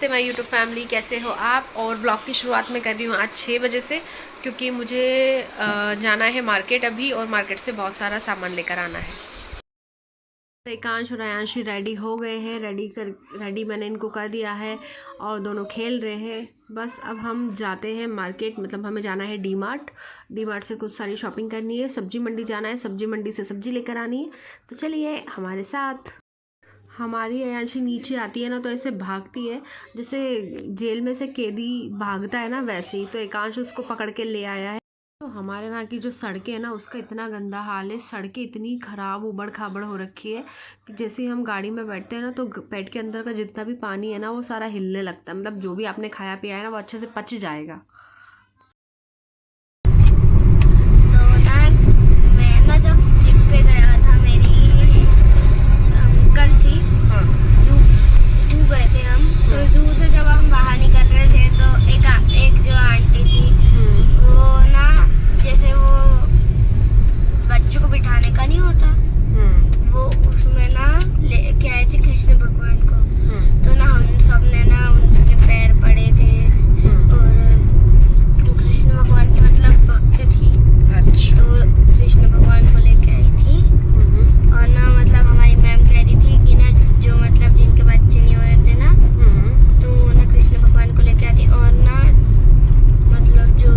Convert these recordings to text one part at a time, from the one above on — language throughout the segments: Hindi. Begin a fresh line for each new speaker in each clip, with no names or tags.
नमस्ते माय यूट्यूब फैमिली, कैसे हो आप। और ब्लॉग की शुरुआत मैं कर रही हूँ आज 6 बजे से, क्योंकि मुझे जाना है मार्केट अभी, और मार्केट से बहुत सारा सामान लेकर आना है। एकांश और अयांशी रेडी हो गए हैं। रेडी मैंने इनको कर दिया है और दोनों खेल रहे हैं। बस अब हम जाते हैं मार्केट, मतलब हमें जाना है डी मार्ट से कुछ सारी शॉपिंग करनी है। सब्जी मंडी जाना है, सब्जी मंडी से सब्जी लेकर आनी है। तो चलिए हमारे साथ। हमारी अयांशी नीचे आती है ना, तो ऐसे भागती है जैसे जेल में से कैदी भागता है ना, वैसे ही। तो एकांश उसको पकड़ के ले आया है। तो हमारे वहाँ की जो सड़कें हैं ना, उसका इतना गंदा हाल है। सड़कें इतनी ख़राब उबड़ खाबड़ हो रखी है कि जैसे ही हम गाड़ी में बैठते हैं ना, तो पेट के अंदर का जितना भी पानी है ना, वो सारा हिलने लगता है। मतलब जो भी आपने खाया पिया है ना, वो अच्छे से पच जाएगा।
तो ना मैं ना जब ट्रिप पे गया था, मेरी अंकल थी।
हाँ।
जू गए थे हम। तो जू से जब हम बाहर निकल रहे थे, तो एक जो आंटी थी, वो ना जैसे वो बच्चों को बिठाने का नहीं होता, वो उसमें ना लेके आए थे कृष्ण भगवान को। तो ना हम सब ने ना उनके पैर पड़े थे, और कृष्ण भगवान की मतलब भक्त थी।
अच्छा।
तो कृष्ण भगवान को लेके आई थी। और ना मतलब हमारी मैम कह रही थी कि ना जो मतलब जिनके बच्चे नहीं हो रहे थे ना, तो वो ना कृष्ण भगवान को लेके आती। और ना मतलब जो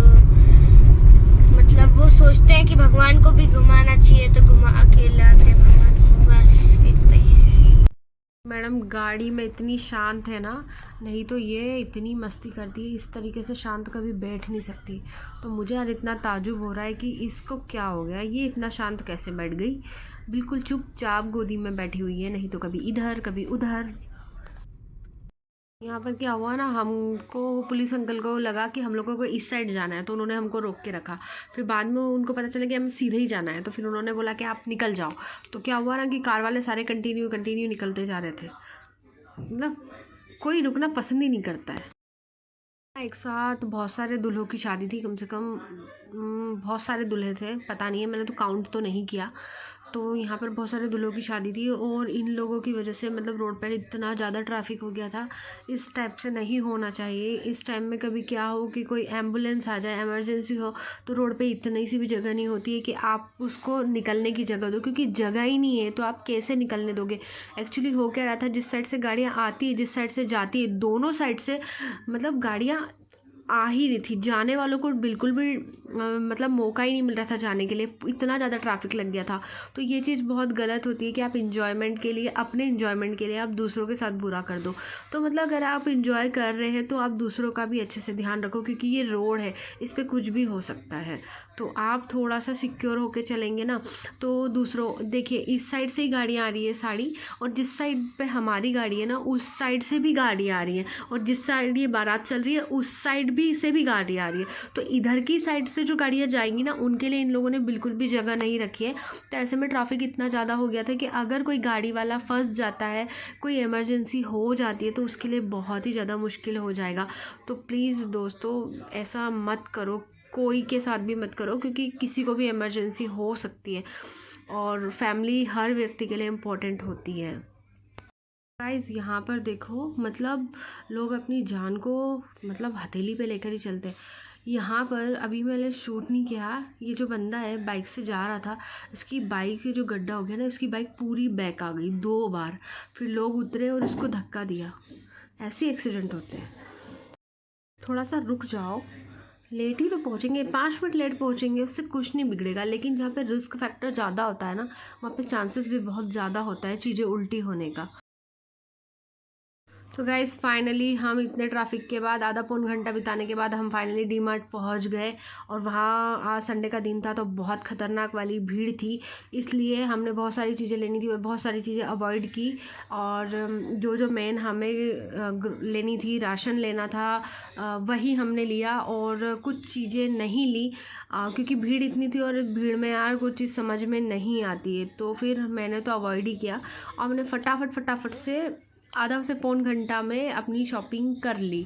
मतलब वो सोचते हैं कि भगवान को भी घुमाना चाहिए, तो घुमा के लाते भगवान को। बस इतना ही है।
मैडम गाड़ी में इतनी शांत है ना, नहीं तो ये इतनी मस्ती करती है। इस तरीके से शांत कभी बैठ नहीं सकती। तो मुझे आज इतना ताजुब हो रहा है कि इसको क्या हो गया, ये इतना शांत कैसे बैठ गई। बिल्कुल चुपचाप गोदी में बैठी हुई है, नहीं तो कभी इधर कभी उधर। यहाँ पर क्या हुआ ना, हमको पुलिस अंकल को लगा कि हम लोगों को इस साइड जाना है, तो उन्होंने हमको रोक के रखा। फिर बाद में उनको पता चला कि हमें सीधे ही जाना है, तो फिर उन्होंने बोला कि आप निकल जाओ। तो क्या हुआ ना कि कार वाले सारे कंटिन्यू कंटिन्यू निकलते जा रहे थे। मतलब कोई रुकना पसंद ही नहीं करता है। एक साथ बहुत सारे दूल्हों की शादी थी, कम से कम बहुत सारे दूल्हे थे, पता नहीं है, मैंने तो काउंट तो नहीं किया। तो यहाँ पर बहुत सारे दूल्हों की शादी थी, और इन लोगों की वजह से मतलब रोड पर इतना ज़्यादा ट्रैफिक हो गया था। इस टाइप से नहीं होना चाहिए। इस टाइम में कभी क्या हो कि कोई एम्बुलेंस आ जाए, इमरजेंसी हो, तो रोड पे इतनी सी भी जगह नहीं होती है कि आप उसको निकलने की जगह दो, क्योंकि जगह ही नहीं है तो आप कैसे निकलने दोगे। एक्चुअली हो क्या रहा था, जिस साइड से गाड़ियाँ आती है, जिस साइड से जाती है, दोनों साइड से मतलब गाड़ियाँ आ ही रही थी। जाने वालों को बिल्कुल भी मतलब मौका ही नहीं मिल रहा था जाने के लिए, इतना ज़्यादा ट्रैफिक लग गया था। तो ये चीज़ बहुत गलत होती है कि आप इंजॉयमेंट के लिए, अपने इंजॉयमेंट के लिए आप दूसरों के साथ बुरा कर दो। तो मतलब अगर आप इंजॉय कर रहे हैं तो आप दूसरों का भी अच्छे से ध्यान रखो, क्योंकि ये रोड है, इस पर कुछ भी हो सकता है। तो आप थोड़ा सा सिक्योर होकर चलेंगे ना, तो दूसरों देखिए, इस साइड से ही गाड़ियाँ आ रही है साड़ी, और जिस साइड पे हमारी गाड़ी है ना, उस साइड से भी गाड़ियाँ आ रही हैं, और जिस साइड ये बारात चल रही है, उस साइड भी से भी गाड़ी आ रही है। तो इधर की साइड से जो गाड़ियाँ जाएंगी ना, उनके लिए इन लोगों ने बिल्कुल भी जगह नहीं रखी है। तो ऐसे में ट्रैफिक इतना ज़्यादा हो गया था कि अगर कोई गाड़ी वाला फंस जाता है, कोई इमरजेंसी हो जाती है, तो उसके लिए बहुत ही ज़्यादा मुश्किल हो जाएगा। तो प्लीज़ दोस्तों, ऐसा मत करो, कोई के साथ भी मत करो, क्योंकि किसी को भी इमरजेंसी हो सकती है, और फैमिली हर व्यक्ति के लिए इम्पोर्टेंट होती है। गाइस यहाँ पर देखो, मतलब लोग अपनी जान को मतलब हथेली पे लेकर ही चलते हैं। यहाँ पर अभी मैंने शूट नहीं किया, ये जो बंदा है बाइक से जा रहा था, इसकी बाइक के जो गड्ढा हो गया ना, इसकी बाइक पूरी बैक आ गई 2 बार। फिर लोग उतरे और इसको धक्का दिया। ऐसे एक्सीडेंट होते हैं। थोड़ा सा रुक जाओ, लेट ही तो पहुँचेंगे, 5 मिनट लेट पहुँचेंगे, उससे कुछ नहीं बिगड़ेगा। लेकिन जहाँ पे रिस्क फैक्टर ज़्यादा होता है ना, वहाँ पे चांसेस भी बहुत ज़्यादा होता है चीज़ें उल्टी होने का। तो गाइज़ फाइनली हम इतने ट्रैफिक के बाद, आधा पौन घंटा बिताने के बाद हम फाइनली डी मार्ट पहुँच गए। और वहाँ आज संडे का दिन था, तो बहुत ख़तरनाक वाली भीड़ थी, इसलिए हमने बहुत सारी चीज़ें लेनी थी और बहुत सारी चीज़ें अवॉइड की। और जो जो मेन हमें लेनी थी, राशन लेना था, वही हमने लिया, और कुछ चीज़ें नहीं ली, क्योंकि भीड़ इतनी थी, और भीड़ में यार कुछ चीज़ समझ में नहीं आती है, तो फिर मैंने तो अवॉइड ही किया। और मैंने फटाफट से आधा से पौन घंटा में अपनी शॉपिंग कर ली।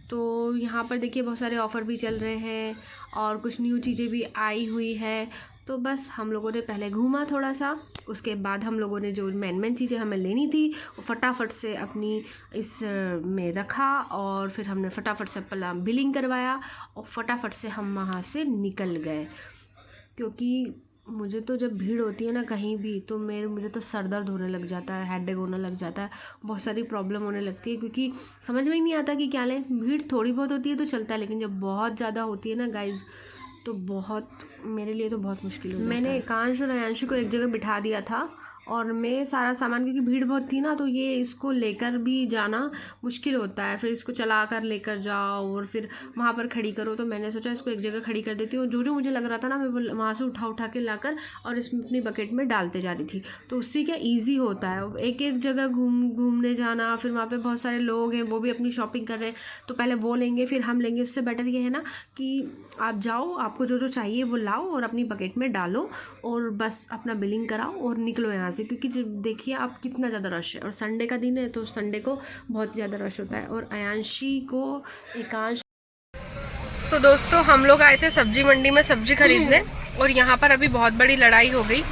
तो यहाँ पर देखिए बहुत सारे ऑफ़र भी चल रहे हैं, और कुछ न्यू चीज़ें भी आई हुई है। तो बस हम लोगों ने पहले घूमा थोड़ा सा, उसके बाद हम लोगों ने जो मेन चीज़ें हमें लेनी थी वो फटाफट से अपनी इस में रखा, और फिर हमने फटाफट से अपना बिलिंग करवाया और फटाफट से हम वहाँ से निकल गए। क्योंकि मुझे तो जब भीड़ होती है ना कहीं भी, तो मुझे तो सर दर्द होने लग जाता है, हेडेक होने लग जाता है, बहुत सारी प्रॉब्लम होने लगती है, क्योंकि समझ में ही नहीं आता कि क्या लें। भीड़ थोड़ी बहुत होती है तो चलता है, लेकिन जब बहुत ज़्यादा होती है ना गाइज़, तो बहुत, मेरे लिए तो बहुत मुश्किल हो जाता है। मैंने एकांश और अयांशी को एक जगह बिठा दिया था, और मैं सारा सामान, क्योंकि भीड़ बहुत थी ना, तो ये इसको लेकर भी जाना मुश्किल होता है, फिर इसको चला कर लेकर जाओ और फिर वहाँ पर खड़ी करो। तो मैंने सोचा इसको एक जगह खड़ी कर देती हूँ। जो मुझे लग रहा था ना, मैं वहाँ से उठा के लाकर और इसमें अपनी बकेट में डालते जा रही थी। तो उससे क्या ईजी होता है, एक एक जगह घूमने जाना, फिर वहाँ पर बहुत सारे लोग हैं वो भी अपनी शॉपिंग कर रहे हैं, तो पहले वो लेंगे फिर हम लेंगे। उससे बेटर ये है ना कि आप जाओ, आपको जो चाहिए वो लाओ और अपनी बकेट में डालो और बस अपना बिलिंग कराओ और निकलो यहाँ से। क्योंकि जब देखिए आप कितना ज़्यादा रश है, और संडे का दिन है तो संडे को बहुत ज़्यादा रश होता है। और अयांशी को एकांश, तो दोस्तों हम लोग आए थे सब्जी मंडी में सब्जी खरीदने, और यहाँ पर अभी बहुत बड़ी लड़ाई हो गई।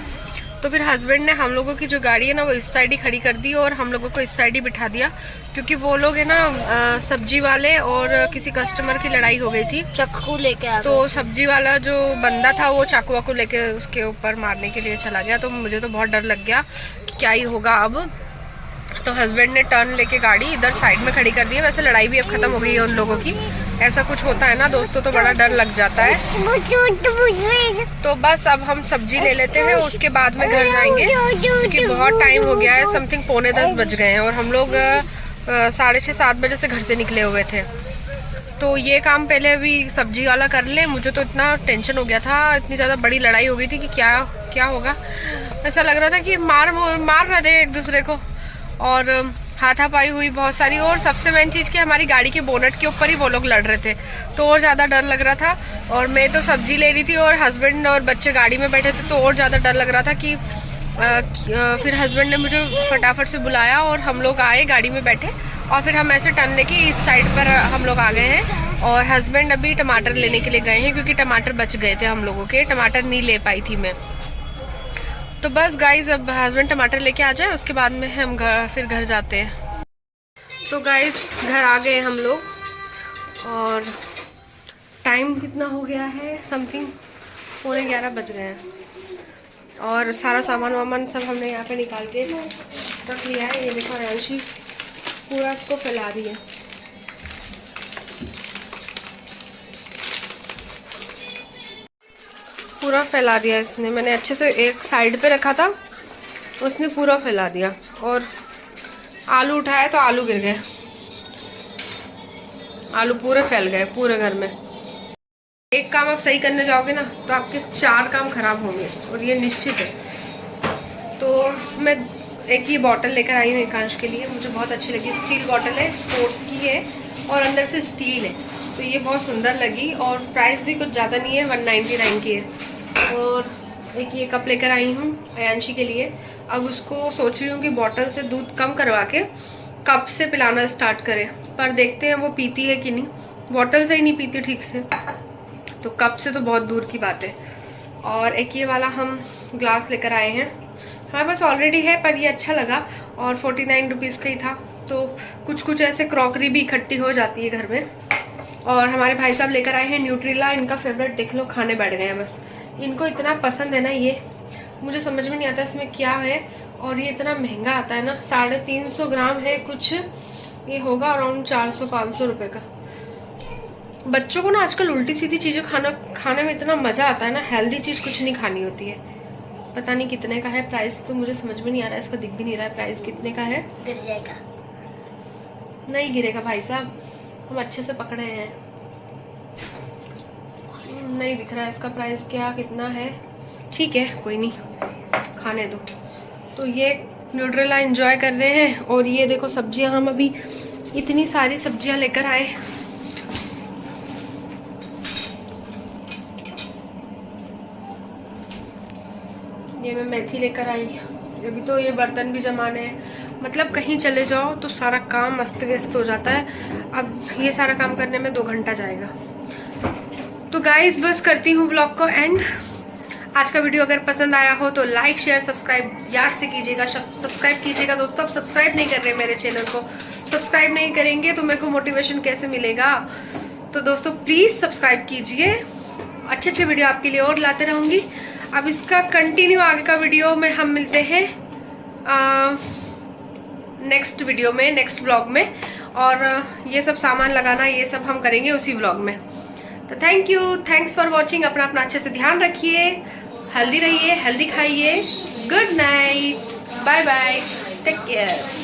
तो फिर हस्बैंड ने हम लोगों की जो गाड़ी है ना वो इस साइड ही खड़ी कर दी और हम लोगों को इस साइड ही बिठा दिया, क्योंकि वो लोग है ना सब्जी वाले और किसी कस्टमर की लड़ाई हो गई थी।
चाकू लेके आ गए।
तो सब्जी वाला जो बंदा था वो चाकू वाकू लेके उसके ऊपर मारने के लिए चला गया। तो मुझे तो बहुत डर लग गया कि क्या ही होगा अब। तो हस्बैंड ने टर्न लेके गाड़ी इधर साइड में खड़ी कर दी है। वैसे लड़ाई भी अब खत्म हो गई है उन लोगों की। ऐसा कुछ होता है ना दोस्तों तो बड़ा डर लग जाता है। तो बस अब हम सब्जी ले लेते हैं, उसके बाद में घर जाएंगे, क्योंकि बहुत टाइम हो गया है, समथिंग 9:45 बज गए हैं और हम लोग 6:30-7 बजे से घर से निकले हुए थे। तो ये काम पहले अभी सब्जी वाला कर ले। मुझे तो इतना टेंशन हो गया था, इतनी ज़्यादा बड़ी लड़ाई हो गई थी कि क्या होगा। ऐसा लग रहा था कि मार ना दे एक दूसरे को, और हाथापाई हुई बहुत सारी। और सबसे मेन चीज़ कि हमारी गाड़ी के बोनट के ऊपर ही वो लोग लड़ रहे थे, तो और ज़्यादा डर लग रहा था। और मैं तो सब्जी ले रही थी और हस्बैंड और बच्चे गाड़ी में बैठे थे, तो और ज़्यादा डर लग रहा था कि फिर हस्बैंड ने मुझे फटाफट से बुलाया और हम लोग आए, गाड़ी में बैठे, और फिर हम ऐसे टर्न लेके इस साइड पर हम लोग आ गए हैं। और हस्बैंड अभी टमाटर लेने के लिए गए हैं, क्योंकि टमाटर बच गए थे हम लोगों के, टमाटर नहीं ले पाई थी मैं। तो बस गाइज अब हस्बैंड टमाटर लेके आ जाए, उसके बाद में हम फिर घर जाते हैं। तो गाइज घर आ गए हम लोग, और टाइम कितना हो गया है, समथिंग 11:15 बज गए हैं। और सारा सामान वामान सब हमने यहाँ पे निकाल के रख लिया है। ये देखो अयांशी पूरा इसको फैला रही है। पूरा फैला दिया इसने, मैंने अच्छे से एक साइड पे रखा था, उसने पूरा फैला दिया। और आलू उठाया तो आलू गिर गए, आलू पूरे फैल गए पूरे घर में। एक काम आप सही करने जाओगे ना तो आपके 4 काम खराब होंगे, और ये निश्चित है। तो मैं एक ये बॉटल लेकर आई हूँ एकांश के लिए, मुझे बहुत अच्छी लगी। स्टील बॉटल है, स्पोर्ट्स की है और अंदर से स्टील है, तो ये बहुत सुंदर लगी। और प्राइस भी कुछ ज़्यादा नहीं है, 199 की है। और एक ये कप लेकर आई हूँ अयांशी के लिए। अब उसको सोच रही हूँ कि बॉटल से दूध कम करवा के कप से पिलाना स्टार्ट करें, पर देखते हैं वो पीती है कि नहीं। बॉटल से ही नहीं पीती ठीक से, तो कप से तो बहुत दूर की बात है। और एक ये वाला हम ग्लास लेकर आए हैं, हमारे पास ऑलरेडी है, पर ये अच्छा लगा और 49 रुपीज़ का ही था। तो कुछ ऐसे क्रॉकरी भी इकट्ठी हो जाती है घर में। और हमारे भाई साहब लेकर आए हैं न्यूट्रेला, इनका फेवरेट, देख लो खाने बैठ गए हैं बस। इनको इतना पसंद है ना ये, मुझे समझ में नहीं आता इसमें क्या है। और ये इतना महंगा आता है ना, 350 ग्राम है कुछ, ये होगा अराउंड 400-500 रुपये का। बच्चों को ना आजकल उल्टी सीधी चीज़ें खाने में इतना मज़ा आता है ना, हेल्दी चीज़ कुछ नहीं खानी होती है। पता नहीं कितने का है, प्राइस तो मुझे समझ में नहीं आ रहा है, इसका दिख भी नहीं रहा है प्राइस कितने का है।
गिर जाएगा।
नहीं गिरेगा भाई साहब, हम अच्छे से पकड़े हैं। नहीं दिख रहा है इसका प्राइस क्या कितना है। ठीक है कोई नहीं, खाने दो। तो ये न्यूट्रेला एंजॉय कर रहे हैं। और ये देखो सब्जियां, हम अभी इतनी सारी सब्जियां लेकर आए। ये मैं मेथी लेकर आई, अभी तो ये बर्तन भी जमाने हैं। मतलब कहीं चले जाओ तो सारा काम अस्त व्यस्त हो जाता है। अब ये सारा काम करने में 2 घंटा जाएगा। तो गाइस बस करती हूँ व्लॉग को एंड। आज का वीडियो अगर पसंद आया हो तो लाइक शेयर सब्सक्राइब याद से कीजिएगा, सब्सक्राइब कीजिएगा। दोस्तों, आप सब्सक्राइब नहीं कर रहे मेरे चैनल को, सब्सक्राइब नहीं करेंगे तो मेरे को मोटिवेशन कैसे मिलेगा। तो दोस्तों प्लीज़ सब्सक्राइब कीजिए, अच्छे अच्छे वीडियो आपके लिए और लाते रहूँगी। अब इसका कंटिन्यू आगे का वीडियो में हम मिलते हैं नेक्स्ट वीडियो में, नेक्स्ट व्लॉग में। और ये सब सामान लगाना ये सब हम करेंगे उसी व्लॉग में। तो thank you, thanks for watching. अपना अपना अच्छे से ध्यान रखिए, हेल्दी रहिए, हेल्दी खाइए। Good night, bye bye, take care.